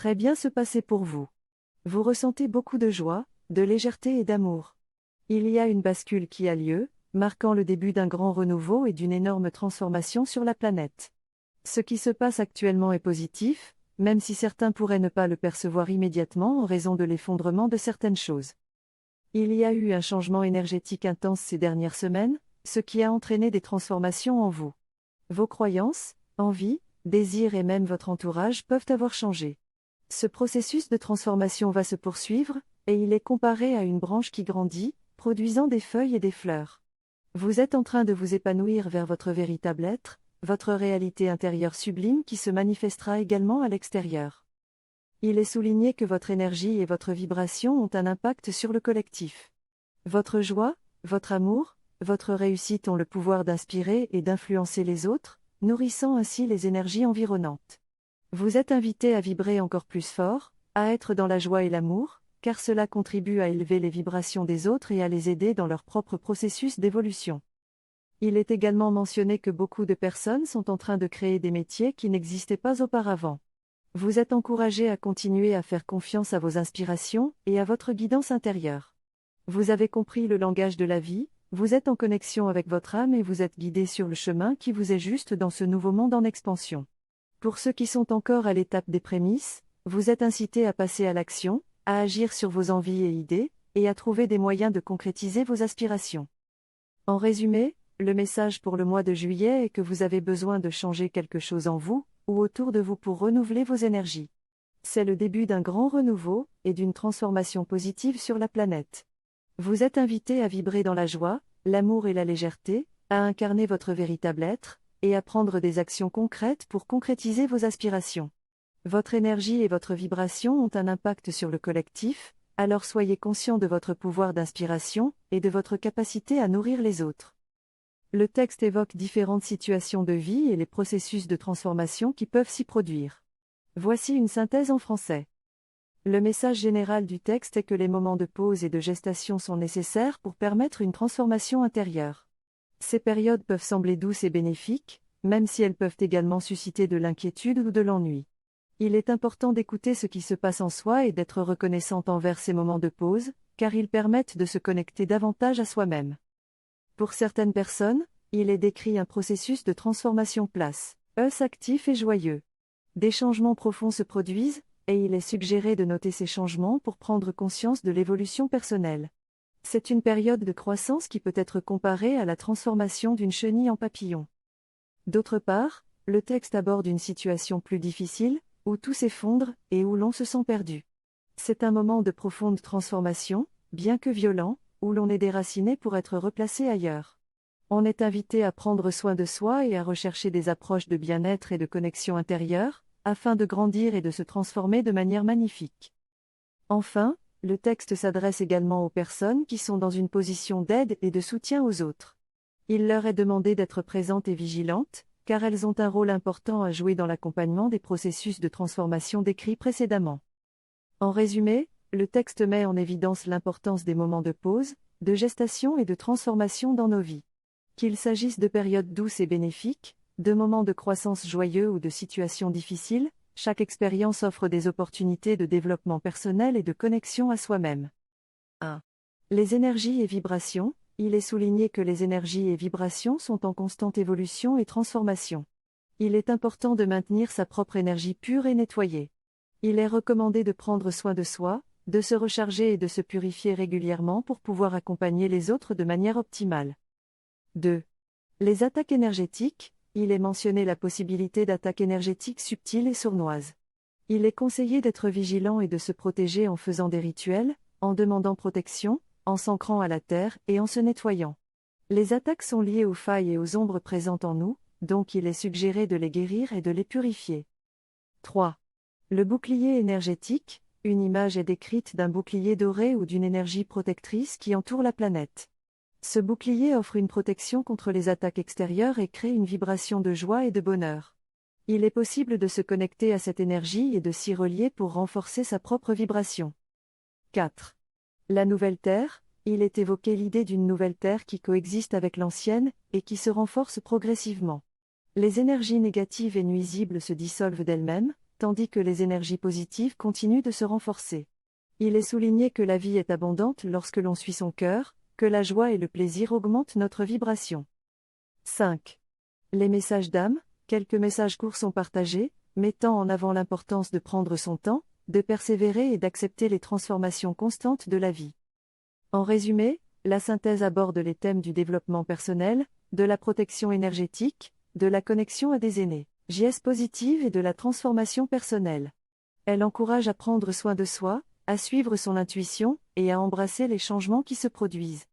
très bien se passer pour vous. Vous ressentez beaucoup de joie, de légèreté et d'amour. Il y a une bascule qui a lieu, marquant le début d'un grand renouveau et d'une énorme transformation sur la planète. Ce qui se passe actuellement est positif, même si certains pourraient ne pas le percevoir immédiatement en raison de l'effondrement de certaines choses. Il y a eu un changement énergétique intense ces dernières semaines, ce qui a entraîné des transformations en vous. Vos croyances, envies, désirs et même votre entourage peuvent avoir changé. Ce processus de transformation va se poursuivre, et il est comparé à une branche qui grandit, produisant des feuilles et des fleurs. Vous êtes en train de vous épanouir vers votre véritable être, votre réalité intérieure sublime qui se manifestera également à l'extérieur. Il est souligné que votre énergie et votre vibration ont un impact sur le collectif. Votre joie, votre amour, votre réussite ont le pouvoir d'inspirer et d'influencer les autres, nourrissant ainsi les énergies environnantes. Vous êtes invité à vibrer encore plus fort, à être dans la joie et l'amour, car cela contribue à élever les vibrations des autres et à les aider dans leur propre processus d'évolution. Il est également mentionné que beaucoup de personnes sont en train de créer des métiers qui n'existaient pas auparavant. Vous êtes encouragé à continuer à faire confiance à vos inspirations et à votre guidance intérieure. Vous avez compris le langage de la vie, vous êtes en connexion avec votre âme et vous êtes guidé sur le chemin qui vous est juste dans ce nouveau monde en expansion. Pour ceux qui sont encore à l'étape des prémices, vous êtes incités à passer à l'action, à agir sur vos envies et idées, et à trouver des moyens de concrétiser vos aspirations. En résumé, le message pour le mois de juillet est que vous avez besoin de changer quelque chose en vous, ou autour de vous pour renouveler vos énergies. C'est le début d'un grand renouveau, et d'une transformation positive sur la planète. Vous êtes invité à vibrer dans la joie, l'amour et la légèreté, à incarner votre véritable être, et à prendre des actions concrètes pour concrétiser vos aspirations. Votre énergie et votre vibration ont un impact sur le collectif, alors soyez conscient de votre pouvoir d'inspiration, et de votre capacité à nourrir les autres. Le texte évoque différentes situations de vie et les processus de transformation qui peuvent s'y produire. Voici une synthèse en français. Le message général du texte est que les moments de pause et de gestation sont nécessaires pour permettre une transformation intérieure. Ces périodes peuvent sembler douces et bénéfiques, même si elles peuvent également susciter de l'inquiétude ou de l'ennui. Il est important d'écouter ce qui se passe en soi et d'être reconnaissant envers ces moments de pause, car ils permettent de se connecter davantage à soi-même. Pour certaines personnes, il est décrit un processus de transformation actif et joyeux. Des changements profonds se produisent, et il est suggéré de noter ces changements pour prendre conscience de l'évolution personnelle. C'est une période de croissance qui peut être comparée à la transformation d'une chenille en papillon. D'autre part, le texte aborde une situation plus difficile, où tout s'effondre et où l'on se sent perdu. C'est un moment de profonde transformation, bien que violent, où l'on est déraciné pour être replacé ailleurs. On est invité à prendre soin de soi et à rechercher des approches de bien-être et de connexion intérieure, afin de grandir et de se transformer de manière magnifique. Enfin, le texte s'adresse également aux personnes qui sont dans une position d'aide et de soutien aux autres. Il leur est demandé d'être présentes et vigilantes, car elles ont un rôle important à jouer dans l'accompagnement des processus de transformation décrits précédemment. En résumé, le texte met en évidence l'importance des moments de pause, de gestation et de transformation dans nos vies. Qu'il s'agisse de périodes douces et bénéfiques, de moments de croissance joyeux ou de situations difficiles, chaque expérience offre des opportunités de développement personnel et de connexion à soi-même. 1. Les énergies et vibrations. Il est souligné que les énergies et vibrations sont en constante évolution et transformation. Il est important de maintenir sa propre énergie pure et nettoyée. Il est recommandé de prendre soin de soi, de se recharger et de se purifier régulièrement pour pouvoir accompagner les autres de manière optimale. 2. Les attaques énergétiques. Il est mentionné la possibilité d'attaques énergétiques subtiles et sournoises. Il est conseillé d'être vigilant et de se protéger en faisant des rituels, en demandant protection, en s'ancrant à la terre et en se nettoyant. Les attaques sont liées aux failles et aux ombres présentes en nous, donc il est suggéré de les guérir et de les purifier. 3. Le bouclier énergétique. Une image est décrite d'un bouclier doré ou d'une énergie protectrice qui entoure la planète. Ce bouclier offre une protection contre les attaques extérieures et crée une vibration de joie et de bonheur. Il est possible de se connecter à cette énergie et de s'y relier pour renforcer sa propre vibration. 4. La nouvelle Terre. Il est évoqué l'idée d'une nouvelle Terre qui coexiste avec l'ancienne, et qui se renforce progressivement. Les énergies négatives et nuisibles se dissolvent d'elles-mêmes, tandis que les énergies positives continuent de se renforcer. Il est souligné que la vie est abondante lorsque l'on suit son cœur, que la joie et le plaisir augmentent notre vibration. 5. Les messages d'âme, quelques messages courts sont partagés, mettant en avant l'importance de prendre son temps, de persévérer et d'accepter les transformations constantes de la vie. En résumé, la synthèse aborde les thèmes du développement personnel, de la protection énergétique, de la connexion à des énergies positives et de la transformation personnelle. Elle encourage à prendre soin de soi, à suivre son intuition, et à embrasser les changements qui se produisent.